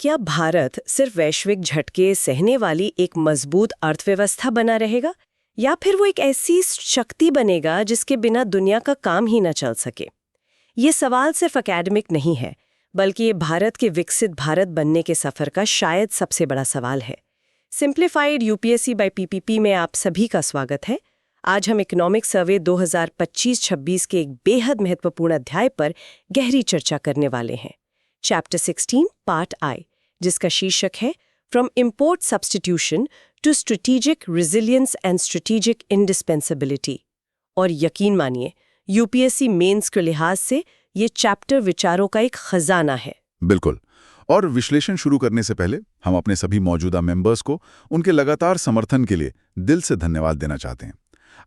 क्या भारत सिर्फ वैश्विक झटके सहने वाली एक मजबूत अर्थव्यवस्था बना रहेगा या फिर वो एक ऐसी शक्ति बनेगा जिसके बिना दुनिया का काम ही न चल सके? ये सवाल सिर्फ एकेडमिक नहीं है, बल्कि ये भारत के विकसित भारत बनने के सफर का शायद सबसे बड़ा सवाल है। सिंप्लीफाइड यूपीएससी बाय पीपीपी में आप सभी का स्वागत है। आज हम इकोनॉमिक सर्वे 2025-26 के एक बेहद महत्वपूर्ण अध्याय पर गहरी चर्चा करने वाले हैं। चैप्टर 16 पार्ट आई, जिसका शीर्षक है from import substitution to strategic resilience and strategic indispensability. और यकीन मानिए, यूपीएससी मेंस के लिहाज से ये चैप्टर विचारों का एक खजाना है। बिल्कुल। और विश्लेषण शुरू करने से पहले हम अपने सभी मौजूदा मेंबर्स को उनके लगातार समर्थन के लिए दिल से धन्यवाद देना चाहते हैं।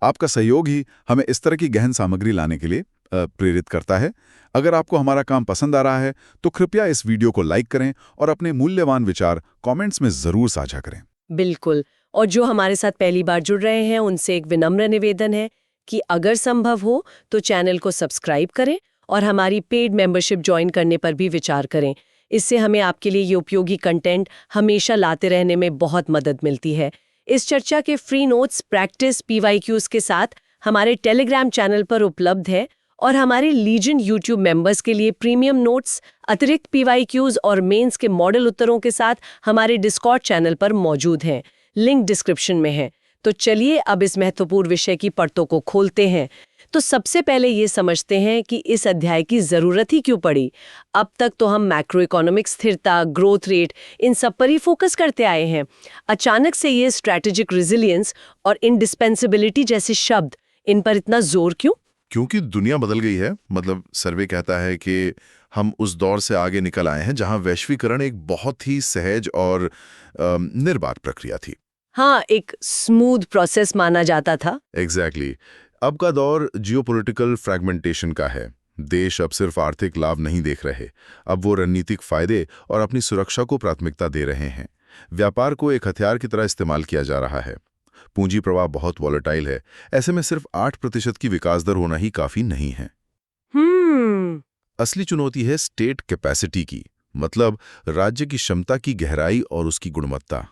आपका सहयोग ही हमें इस तरह की गहन सामग्री लाने के लिए प्रेरित करता है। अगर आपको हमारा काम पसंद आ रहा है तो कृपया इस वीडियो को लाइक करें और अपने मूल्यवान विचार कमेंट्स में जरूर साझा करें। बिल्कुल। और जो हमारे साथ पहली बार जुड़ रहे हैं उनसे एक विनम्र निवेदन है कि अगर संभव हो तो चैनल को सब्सक्राइब करें और हमारी पेड मेंबरशिप ज्वाइन करने पर भी विचार करें। इससे हमें आपके लिए ये उपयोगी कंटेंट हमेशा लाते रहने में बहुत मदद मिलती है। इस चर्चा के फ्री नोट्स, प्रैक्टिस, पीवाईक्यूज के साथ हमारे टेलीग्राम चैनल पर उपलब्ध है और हमारे लीजन यूट्यूब मेंबर्स के लिए प्रीमियम नोट्स, अतिरिक्त पीवाईक्यूज और मेंस के मॉडल उत्तरों के साथ हमारे डिस्कॉर्ड चैनल पर मौजूद हैं। लिंक डिस्क्रिप्शन में है। तो चलिए अब इस महत्वपूर्ण विषय की परतों को खोलते हैं। तो सबसे पहले ये समझते हैं कि इस अध्याय की जरूरत ही क्यों पड़ी। अब तक तो हम मैक्रो इकोनॉमिक स्थिरता, ग्रोथ रेट, इन सब पर ही फोकस करते आए हैं। अचानक से ये स्ट्रैटेजिक रेजिलियंस और इंडिस्पेंसिबिलिटी जैसे शब्द, इन पर इतना जोर क्यों? क्योंकि दुनिया बदल गई है। मतलब सर्वे कहता है कि हम उस दौर से आगे निकल आए हैं जहां वैश्वीकरण एक बहुत ही सहज और निर्बाध प्रक्रिया थी। हाँ, एक स्मूथ प्रोसेस माना जाता था। एग्जैक्टली। अब का दौर जियोपॉलिटिकल फ्रैगमेंटेशन का है। देश अब सिर्फ आर्थिक लाभ नहीं देख रहे, अब वो रणनीतिक फायदे और अपनी सुरक्षा को प्राथमिकता दे रहे हैं। व्यापार को एक हथियार की तरह इस्तेमाल किया जा रहा है। पूंजी प्रवाह बहुत वॉलेटाइल है। ऐसे में सिर्फ 8% की विकास दर होना ही काफी नहीं है। असली चुनौती है स्टेट कैपेसिटी की, मतलब राज्य की क्षमता की गहराई और उसकी गुणवत्ता।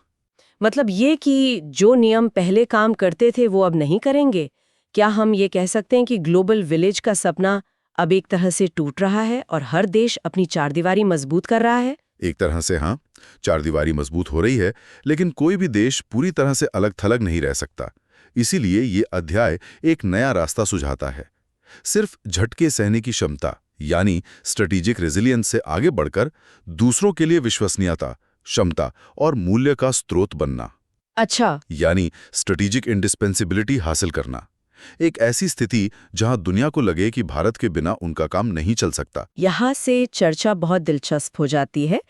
मतलब ये कि जो नियम पहले काम करते थे वो अब नहीं करेंगे। क्या हम ये कह सकते हैं कि ग्लोबल विलेज का सपना अब एक तरह से टूट रहा है और हर देश अपनी चारदीवारी मजबूत कर रहा है? एक तरह से हाँ, चारदीवारी मजबूत हो रही है, लेकिन कोई भी देश पूरी तरह से अलग थलग नहीं रह सकता। इसीलिए ये अध्याय एक नया रास्ता सुझाता है। सिर्फ झटके सहने की क्षमता यानी स्ट्रेटेजिक रेजिलियंस से आगे बढ़कर दूसरों के लिए विश्वसनीयता, क्षमता और मूल्य का स्रोत बनना। अच्छा। यानी स्ट्रेटेजिक इंडिस्पेंसिबिलिटी हासिल करना। एक ऐसी स्थिति जहां दुनिया को लगे कि भारत के बिना उनका काम नहीं चल सकता। यहाँ से चर्चा बहुत दिलचस्प हो जाती है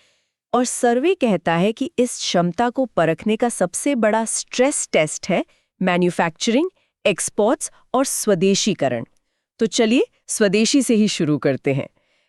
और सर्वे कहता है कि इस क्षमता को परखने का सबसे बड़ा स्ट्रेस टेस्ट है मैन्युफैक्चरिंग, एक्सपोर्ट्स और स्वदेशीकरण। तो चलिए स्वदेशी से ही शुरू करते हैं।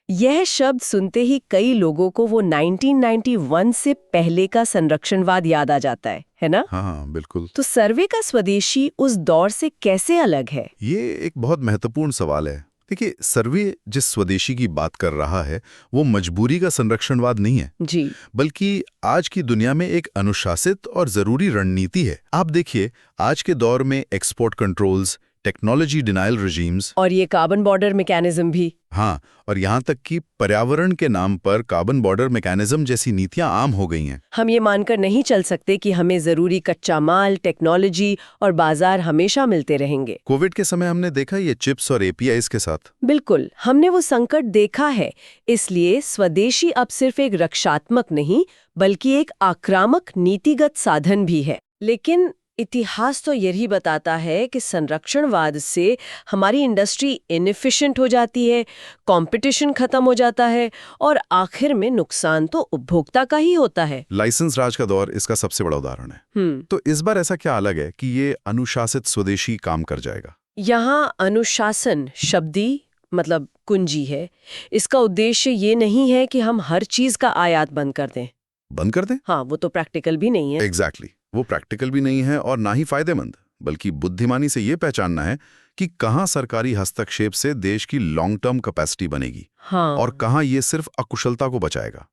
यह शब्द सुनते ही कई लोगों को वो 1991 से पहले का संरक्षणवाद याद आ जाता है ना? हाँ, बिल्कुल। तो सर्वे का स्वदेशी उस दौर से कैसे अलग है? ये एक बहुत महत्वपूर्ण सवाल है। देखिए, सर्वे जिस स्वदेशी की बात कर रहा है वो मजबूरी का संरक्षणवाद नहीं है जी, बल्कि आज की दुनिया में एक अनुशासित और जरूरी रणनीति है। आप देखिए, आज के दौर में export controls, technology denial regimes और ये कार्बन बॉर्डर मैकेनिज्म भी। हाँ, और यहाँ तक कि पर्यावरण के नाम पर कार्बन बॉर्डर मैकेनिज्म जैसी नीतियां आम हो गई हैं। हम ये मानकर नहीं चल सकते कि हमें जरूरी कच्चा माल, टेक्नोलॉजी और बाजार हमेशा मिलते रहेंगे। कोविड के समय हमने देखा ये चिप्स और एपीआईज के साथ। बिल्कुल, हमने वो संकट देखा है। इसलिए स्वदेशी अब सिर्फ एक रक्षात्मक नहीं बल्कि एक आक्रामक नीतिगत साधन भी है। लेकिन इतिहास तो यही बताता है कि संरक्षणवाद से हमारी इंडस्ट्री इनएफिशिएंट हो जाती है, कंपटीशन खत्म हो जाता है और आखिर में नुकसान तो उपभोक्ता का ही होता है। लाइसेंस राज का दौर इसका सबसे बड़ा उदाहरण है। तो इस बार ऐसा क्या अलग है कि ये अनुशासित स्वदेशी काम कर जाएगा? यहाँ अनुशासन शब्दी मतलब कुंजी है। इसका उद्देश्य ये नहीं है कि हम हर चीज का आयात बंद कर दें। बंद कर दें? हाँ, वो तो प्रैक्टिकल भी नहीं है। एग्जैक्टली। वो प्रैक्टिकल भी नहीं है और ना ही फायदेमंद। बल्कि बुद्धिमानी से ये पहचानना है कि कहाँ सरकारी हस्तक्षेप से देश की लॉन्ग टर्म कैपेसिटी बनेगी हाँ। और कहाँ ये सिर्फ अकुशलता को बचाएगा।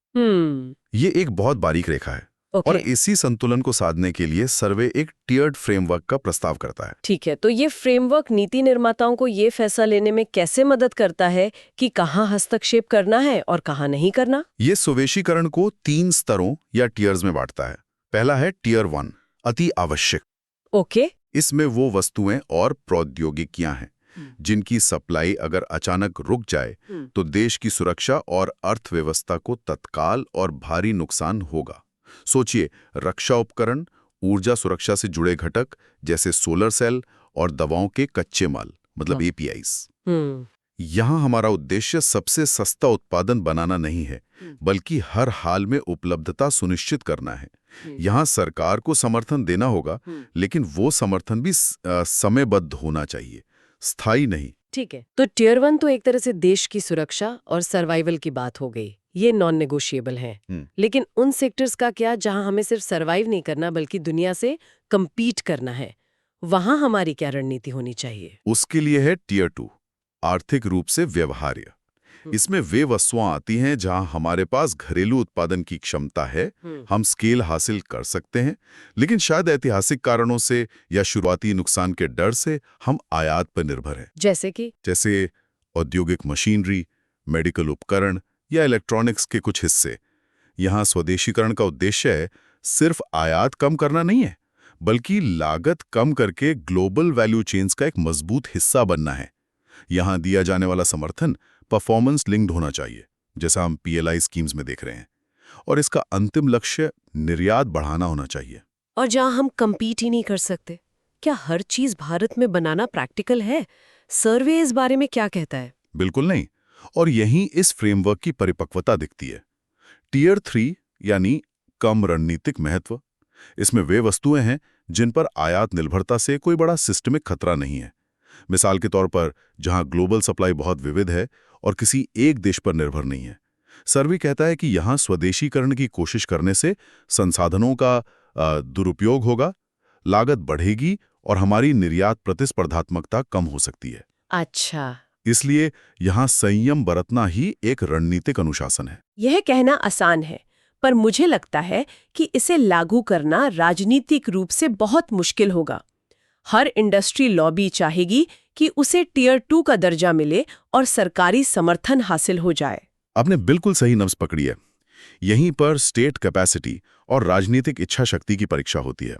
ये एक बहुत बारीक रेखा है। और इसी संतुलन को साधने के लिए सर्वे एक टियर्ड फ्रेमवर्क का प्रस्ताव करता है। ठीक है, तो ये फ्रेमवर्क नीति निर्माताओं को ये फैसला लेने में कैसे मदद करता है कि कहाँ हस्तक्षेप करना है और कहाँ नहीं करना? ये स्वदेशीकरण को 3 स्तरों या टियर्स में बांटता है। पहला है टियर 1, अति आवश्यक। ओके। इसमें वो वस्तुएं और प्रौद्योगिकियां हैं जिनकी सप्लाई अगर अचानक रुक जाए तो देश की सुरक्षा और अर्थव्यवस्था को तत्काल और भारी नुकसान होगा। सोचिए, रक्षा उपकरण, ऊर्जा सुरक्षा से जुड़े घटक जैसे सोलर सेल और दवाओं के कच्चे माल मतलब APIs। यहाँ हमारा उद्देश्य सबसे सस्ता उत्पादन बनाना नहीं है, बल्कि हर हाल में उपलब्धता सुनिश्चित करना है। यहाँ सरकार को समर्थन देना होगा, लेकिन वो समर्थन भी समयबद्ध होना चाहिए, स्थायी नहीं। ठीक है, तो टियर 1 तो एक तरह से देश की सुरक्षा और सर्वाइवल की बात हो गई, ये नॉन नेगोशिएबल है। लेकिन उन सेक्टर्स का क्या जहां हमें सिर्फ सर्वाइव नहीं करना बल्कि दुनिया से कम्पीट करना है, वहां हमारी क्या रणनीति होनी चाहिए? उसके लिए है टियर 2, आर्थिक रूप से व्यवहार्य। इसमें वे वस्तुएं आती हैं जहां हमारे पास घरेलू उत्पादन की क्षमता है, हम स्केल हासिल कर सकते हैं, लेकिन शायद ऐतिहासिक कारणों से या शुरुआती नुकसान के डर से हम आयात पर निर्भर हैं। जैसे औद्योगिक मशीनरी, मेडिकल उपकरण या इलेक्ट्रॉनिक्स के कुछ हिस्से। यहाँ स्वदेशीकरण का उद्देश्य है सिर्फ आयात कम करना नहीं है, बल्कि लागत कम करके ग्लोबल वैल्यू चेन्स का एक मजबूत हिस्सा बनना है। यहाँ दिया जाने वाला समर्थन परफॉर्मेंस लिंक्ड होना चाहिए, जैसा हम PLI स्कीम्स में देख रहे हैं, और इसका अंतिम लक्ष्य निर्यात बढ़ाना होना चाहिए। और जहां हम कम्पीट ही नहीं कर सकते, क्या हर चीज भारत में बनाना प्रैक्टिकल है? सर्वे इस बारे में क्या कहता है? बिल्कुल नहीं, और यहीं इस फ्रेमवर्क की परिपक्वता दिखती है। टियर 3 यानी कम रणनीतिक महत्व, इसमें वे वस्तुएं हैं जिन पर आयात निर्भरता से कोई बड़ा सिस्टमिक खतरा नहीं है। मिसाल के तौर पर जहां ग्लोबल सप्लाई बहुत विविध है और किसी एक देश पर निर्भर नहीं है। सर्वे कहता है कि यहां स्वदेशीकरण की कोशिश करने से संसाधनों का दुरुपयोग होगा, लागत बढ़ेगी और हमारी निर्यात प्रतिस्पर्धात्मकता कम हो सकती है। अच्छा, इसलिए यहां संयम बरतना ही एक रणनीतिक अनुशासन है। यह कहना आसान है, पर मुझे लगता है कि इसे लागू करना राजनीतिक रूप से बहुत मुश्किल होगा। हर इंडस्ट्री लॉबी चाहेगी कि उसे टियर 2 का दर्जा मिले और सरकारी समर्थन हासिल हो जाए। आपने बिल्कुल सही नब्ज पकड़ी है। यहीं पर स्टेट कैपेसिटी और राजनीतिक इच्छा शक्ति की परीक्षा होती है।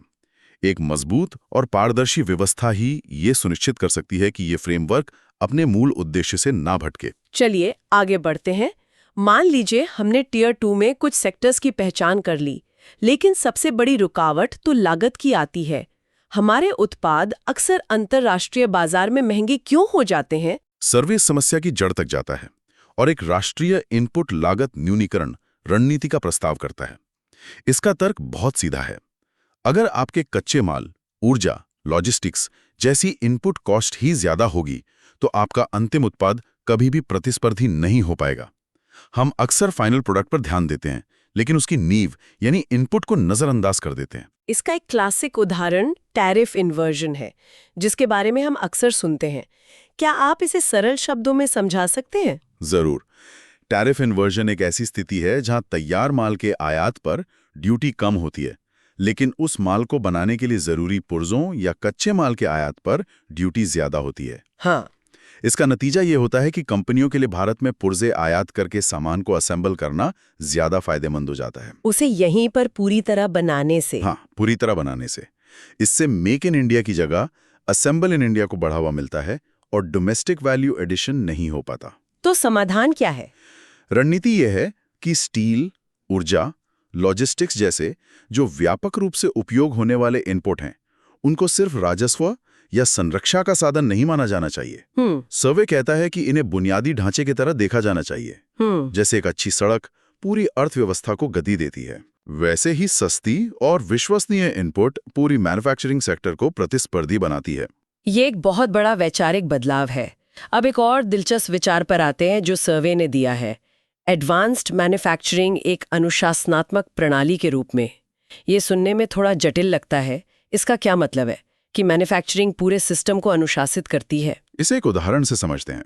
एक मजबूत और पारदर्शी व्यवस्था ही ये सुनिश्चित कर सकती है कि ये फ्रेमवर्क अपने मूल उद्देश्य से ना भटके। चलिए आगे बढ़ते हैं। मान लीजिए हमने टियर 2 में कुछ सेक्टर्स की पहचान कर ली, लेकिन सबसे बड़ी रुकावट तो लागत की आती है। हमारे उत्पाद अक्सर अंतर्राष्ट्रीय बाजार में महंगे क्यों हो जाते हैं? सर्वे समस्या की जड़ तक जाता है और एक राष्ट्रीय इनपुट लागत न्यूनीकरण रणनीति का प्रस्ताव करता है। इसका तर्क बहुत सीधा है। अगर आपके कच्चे माल, ऊर्जा, लॉजिस्टिक्स जैसी इनपुट कॉस्ट ही ज्यादा होगी, तो आपका अंतिम उत्पाद कभी भी प्रतिस्पर्धी नहीं हो पाएगा। हम अक्सर फाइनल प्रोडक्ट पर ध्यान देते हैं, लेकिन उसकी नींव यानी इनपुट को नजरअंदाज कर देते हैं। इसका एक क्लासिक उदाहरण टैरिफ इन्वर्जन है, जिसके बारे में हम अक्सर सुनते हैं। क्या आप इसे सरल शब्दों में समझा सकते हैं? जरूर। टैरिफ इन्वर्जन एक ऐसी स्थिति है जहां तैयार माल के आयात पर ड्यूटी कम होती है, लेकिन उस माल को बनाने के लिए जरूरी पुर्जों या कच्चे माल के आयात पर ड्यूटी ज्यादा होती है। हाँ। इसका नतीजा ये होता है कि कंपनियों के लिए भारत में पुर्जे आयात करके सामान को असेंबल करना ज्यादा फायदेमंद हो जाता है। उसे यहीं पर पूरी तरह बनाने से। हाँ, पूरी तरह बनाने से। इससे मेक इन इंडिया की जगह असेंबल इन इंडिया को बढ़ावा मिलता है और डोमेस्टिक वैल्यू एडिशन नहीं हो पाता। तो समाधान क्या है? रणनीति यह है कि स्टील, ऊर्जा, लॉजिस्टिक्स जैसे जो व्यापक रूप से उपयोग होने वाले इनपुट हैं, उनको सिर्फ राजस्व या संरक्षा का साधन नहीं माना जाना चाहिए। सर्वे कहता है कि इन्हें बुनियादी ढांचे की तरह देखा जाना चाहिए। जैसे एक अच्छी सड़क पूरी अर्थव्यवस्था को गति देती है, वैसे ही सस्ती और विश्वसनीय इनपुट पूरी मैन्युफैक्चरिंग सेक्टर को प्रतिस्पर्धी बनाती है। ये एक बहुत बड़ा वैचारिक बदलाव है। अब एक और दिलचस्प विचार पर आते हैं जो सर्वे ने दिया है, एडवांस्ड मैन्युफैक्चरिंग एक अनुशासनात्मक प्रणाली के रूप में। ये सुनने में थोड़ा जटिल लगता है। इसका क्या मतलब है? कि मैन्युफैक्चरिंग पूरे सिस्टम को अनुशासित करती है। इसे एक उदाहरण से समझते हैं।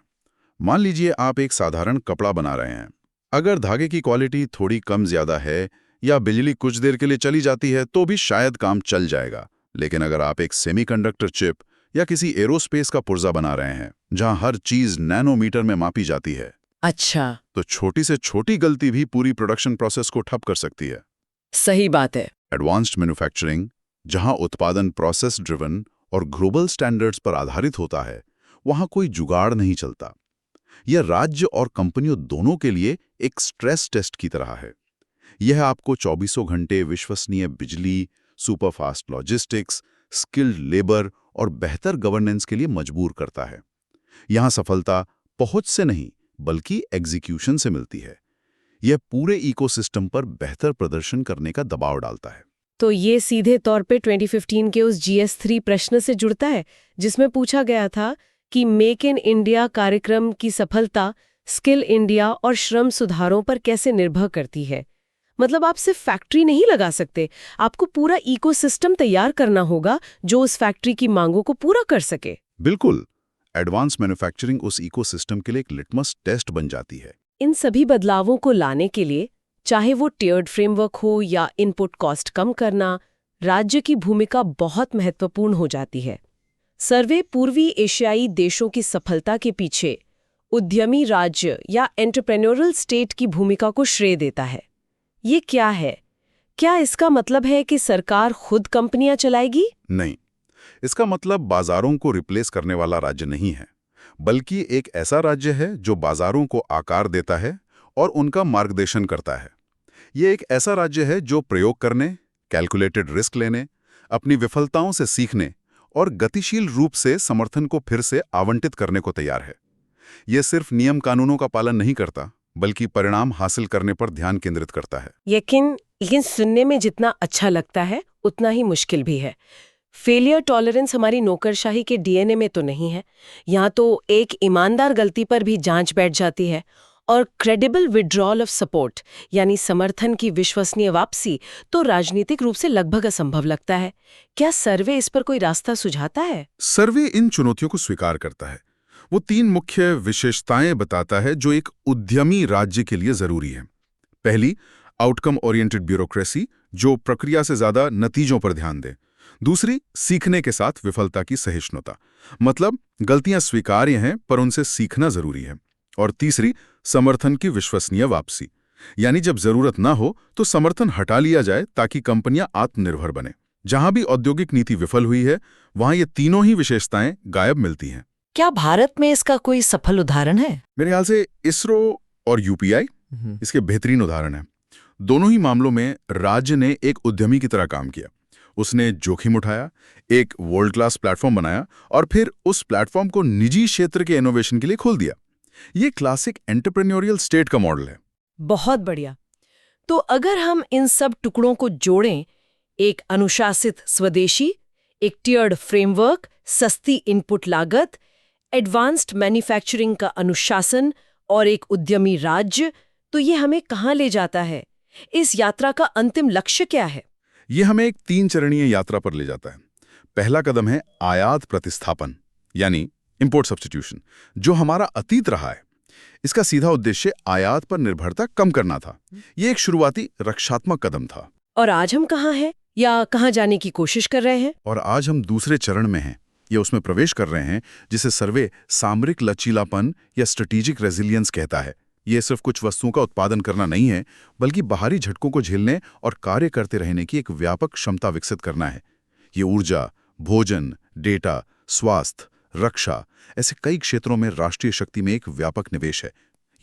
मान लीजिए आप एक साधारण कपड़ा बना रहे हैं। अगर धागे की क्वालिटी थोड़ी कम ज्यादा है या बिजली कुछ देर के लिए चली जाती है तो भी शायद काम चल जाएगा। लेकिन अगर आप एक सेमीकंडक्टर चिप या किसी एरोस्पेस का पुर्जा बना रहे हैं जहां हर चीज नैनोमीटर में मापी जाती है, अच्छा, तो छोटी से छोटी गलती भी पूरी प्रोडक्शन प्रोसेस को ठप कर सकती है। सही बात है। एडवांस्ड मैन्युफैक्चरिंग, जहां उत्पादन प्रोसेस ड्रिवन और ग्लोबल स्टैंडर्ड्स पर आधारित होता है, वहां कोई जुगाड़ नहीं चलता। यह राज्य और कंपनियों दोनों के लिए एक स्ट्रेस टेस्ट की तरह है। यह आपको 24 घंटे विश्वसनीय बिजली, सुपरफास्ट लॉजिस्टिक्स, स्किल्ड लेबर और बेहतर गवर्नेंस के लिए मजबूर करता है। यहां सफलता पहुंच से नहीं बल्कि एग्जीक्यूशन से मिलती है। यह पूरे इकोसिस्टम पर बेहतर प्रदर्शन करने का दबाव डालता है। तो ये सीधे तौर पे 2015 के उस GS3 प्रश्न से जुड़ता है जिसमें पूछा गया था कि मेक इन इंडिया कार्यक्रम की सफलता स्किल इंडिया और श्रम सुधारों पर कैसे निर्भर करती है। मतलब आप सिर्फ फैक्ट्री नहीं लगा सकते, आपको पूरा इकोसिस्टम तैयार करना होगा जो उस फैक्ट्री की मांगों को पूरा कर सके। बिल्कुल, एडवांस मैन्युफैक्चरिंग उस इकोसिस्टम के लिए एक लिटमस टेस्ट बन जाती है। इन सभी बदलावों को लाने के लिए, चाहे वो टियर्ड फ्रेमवर्क हो या इनपुट कॉस्ट कम करना, राज्य की भूमिका बहुत महत्वपूर्ण हो जाती है। सर्वे पूर्वी एशियाई देशों की सफलता के पीछे उद्यमी राज्य या एंटरप्रेन्योरल स्टेट की भूमिका को श्रेय देता है। ये क्या है? क्या इसका मतलब है कि सरकार खुद कंपनियां चलाएगी? नहीं, इसका मतलब बाजारों को रिप्लेस करने वाला राज्य नहीं है, बल्कि एक ऐसा राज्य है जो बाजारों को आकार देता है और उनका मार्गदर्शन करता है। ये एक ऐसा राज्य है जो प्रयोग करने, कैलकुलेटेड रिस्क लेने, अपनी विफलताओं से सीखने और गतिशील रूप से समर्थन को फिर से आवंटित करने को तैयार है। ये सिर्फ नियम कानूनों का पालन नहीं करता, बल्कि परिणाम हासिल करने पर ध्यान केंद्रित करता है। लेकिन सुनने में जितना अच्छा लगता है उतना ही मुश्किल भी है। फेलियर टॉलरेंस हमारी नौकरशाही के DNA में तो नहीं है। यहाँ तो एक ईमानदार गलती पर भी जांच बैठ जाती है, और क्रेडिबल विड्रॉल ऑफ सपोर्ट यानी समर्थन की विश्वसनीय वापसी तो राजनीतिक रूप से लगभग असंभव लगता है। क्या सर्वे इस पर कोई रास्ता सुझाता है? सर्वे इन चुनौतियों को स्वीकार करता है। वो 3 मुख्य विशेषताएं बताता है जो एक उद्यमी राज्य के लिए जरूरी है। पहली, आउटकम ओरिएंटेड ब्यूरोक्रेसी, जो प्रक्रिया से ज्यादा नतीजों पर ध्यान दे। दूसरी, सीखने के साथ विफलता की सहिष्णुता, मतलब गलतियां स्वीकार्य हैं पर उनसे सीखना जरूरी है। और तीसरी, समर्थन की विश्वसनीय वापसी, यानी जब जरूरत ना हो तो समर्थन हटा लिया जाए ताकि कंपनियां आत्मनिर्भर बने। जहां भी औद्योगिक नीति विफल हुई है वहां ये तीनों ही विशेषताएं गायब मिलती हैं। क्या भारत में इसका कोई सफल उदाहरण है? मेरे ख्याल से इसरो और UPI इसके बेहतरीन उदाहरण है। दोनों ही मामलों में राज्य ने एक उद्यमी की तरह काम किया। उसने जोखिम उठाया, एक वर्ल्ड क्लास प्लेटफॉर्म बनाया और फिर उस प्लेटफॉर्म को निजी क्षेत्र के इनोवेशन के लिए खोल दिया। ये क्लासिक एंटरप्रेन्योरियल स्टेट का मॉडल है। बहुत बढ़िया। तो अगर हम इन सब टुकड़ों को जोड़ें, एक अनुशासित स्वदेशी, एक टियर्ड फ्रेमवर्क, सस्ती इनपुट लागत, एडवांस्ड मैन्युफैक्चरिंग का अनुशासन और एक उद्यमी राज्य, तो ये हमें कहाँ ले जाता है? इस यात्रा का अंतिम लक्ष्य क्या है? ये हमें एक 3 चरणीय यात्रा पर ले जाता है। पहला कदम है आयात प्रतिस्थापन, यानी इंपोर्ट सब्स्टिट्यूशन, जो हमारा अतीत रहा है। इसका सीधा उद्देश्य आयात पर निर्भरता कम करना था। ये एक शुरुआती रक्षात्मक कदम था। और आज हम कहाँ हैं या कहाँ जाने की कोशिश कर रहे हैं? और आज हम दूसरे चरण में हैं। ये उसमें प्रवेश कर रहे हैं जिसे सर्वे सामरिक लचीलापन या स्ट्रेटेजिक रेजिलियंस कहता है। ये सिर्फ कुछ वस्तुओं का उत्पादन करना नहीं है, बल्कि बाहरी झटकों को झेलने और कार्य करते रहने की एक व्यापक क्षमता विकसित करना है। ये ऊर्जा, भोजन, डेटा, स्वास्थ्य, रक्षा, ऐसे कई क्षेत्रों में राष्ट्रीय शक्ति में एक व्यापक निवेश है।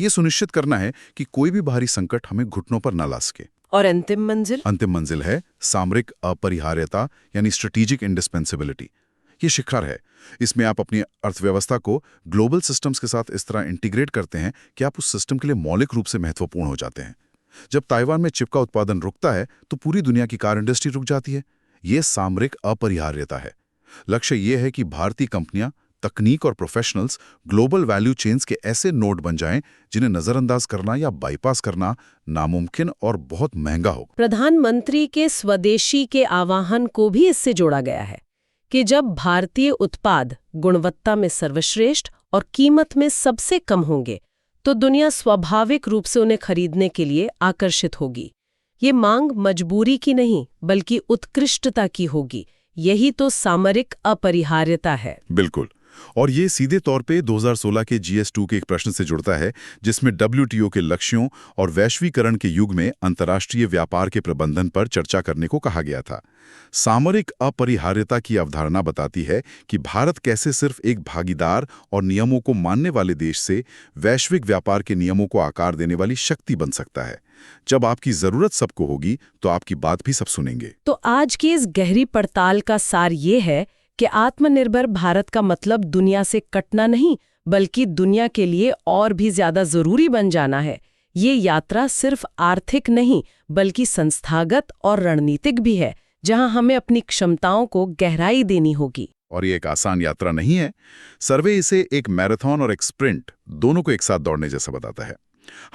ये सुनिश्चित करना है कि कोई भी बाहरी संकट हमें घुटनों पर न ला सके। और अंतिम मंजिल? अंतिम मंजिल है सामरिक अपरिहार्यता, यानी स्ट्रेटेजिक इंडिस्पेंसिबिलिटी। ये शिखर है। इसमें आप अपनी अर्थव्यवस्था को ग्लोबल सिस्टम्स के साथ इस तरह इंटीग्रेट करते हैं कि आप उस सिस्टम के लिए मौलिक रूप से महत्वपूर्ण हो जाते हैं। जब ताइवान में चिप का उत्पादन रुकता है तो पूरी दुनिया की कार इंडस्ट्री रुक जाती है। ये सामरिक अपरिहार्यता है। लक्ष्य ये है कि भारतीय कंपनियां, तकनीक और प्रोफेशनल्स ग्लोबल वैल्यू चेन्स के ऐसे नोड बन जाएं जिन्हें नजरअंदाज करना या बाईपास करना नामुमकिन और बहुत महंगा हो। प्रधानमंत्री के स्वदेशी के आह्वान को भी इससे जोड़ा गया है कि जब भारतीय उत्पाद गुणवत्ता में सर्वश्रेष्ठ और कीमत में सबसे कम होंगे तो दुनिया स्वाभाविक रूप से उन्हें खरीदने के लिए आकर्षित होगी। ये मांग मजबूरी की नहीं बल्कि उत्कृष्टता की होगी। यही तो सामरिक अपरिहार्यता है। बिल्कुल। और ये सीधे तौर पे 2016 के GS2 के एक प्रश्न से जुड़ता है, जिसमें WTO के लक्ष्यों और वैश्वीकरण के युग में अंतर्राष्ट्रीय व्यापार के प्रबंधन पर चर्चा करने को कहा गया था। सामरिक अपरिहार्यता की अवधारणा बताती है कि भारत कैसे सिर्फ एक भागीदार और नियमों को मानने वाले देश से वैश्विक व्यापार के नियमों को आकार देने वाली शक्ति बन सकता है। जब आपकी जरूरत सबको होगी तो आपकी बात भी सब सुनेंगे। तो आज की इस गहरी पड़ताल का सार ये है कि आत्मनिर्भर भारत का मतलब दुनिया से कटना नहीं बल्कि दुनिया के लिए और भी ज्यादा जरूरी बन जाना है। ये यात्रा सिर्फ आर्थिक नहीं बल्कि संस्थागत और रणनीतिक भी है, जहां हमें अपनी क्षमताओं को गहराई देनी होगी। और ये एक आसान यात्रा नहीं है। सर्वे इसे एक मैराथन और एक स्प्रिंट दोनों को एक साथ दौड़ने जैसा बताता है।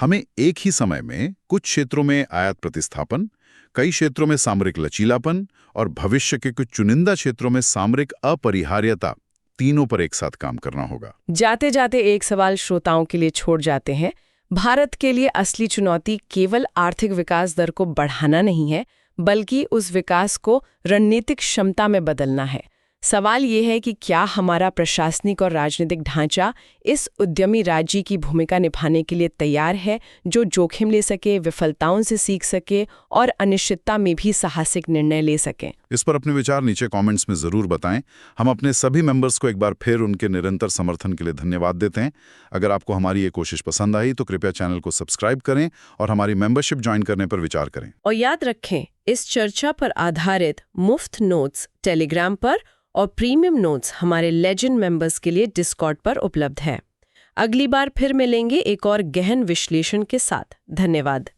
हमें एक ही समय में कुछ क्षेत्रों में आयात प्रतिस्थापन, कई क्षेत्रों में सामरिक लचीलापन और भविष्य के कुछ चुनिंदा क्षेत्रों में सामरिक अपरिहार्यता, तीनों पर एक साथ काम करना होगा। जाते जाते एक सवाल श्रोताओं के लिए छोड़ जाते हैं। भारत के लिए असली चुनौती केवल आर्थिक विकास दर को बढ़ाना नहीं है बल्कि उस विकास को रणनीतिक क्षमता में बदलना है। सवाल ये है कि क्या हमारा प्रशासनिक और राजनीतिक ढांचा इस उद्यमी राज्य की भूमिका निभाने के लिए तैयार है, जो जोखिम ले सके, विफलताओं से सीख सके और अनिश्चितता में भी साहसिक निर्णय ले सके। इस पर अपने विचार नीचे कमेंट्स में जरूर बताएं। हम अपने सभी मेंबर्स को एक बार फिर उनके निरंतर समर्थन के लिए धन्यवाद देते हैं। अगर आपको हमारी ये कोशिश पसंद आई तो कृपया चैनल को सब्सक्राइब करें और हमारी मेंबरशिप ज्वाइन करने पर विचार करें। और याद रखें, इस चर्चा पर आधारित मुफ्त नोट्स टेलीग्राम पर और प्रीमियम नोट्स हमारे लेजेंड मेंबर्स के लिए डिस्कॉर्ड पर उपलब्ध है। अगली बार फिर मिलेंगे एक और गहन विश्लेषण के साथ। धन्यवाद।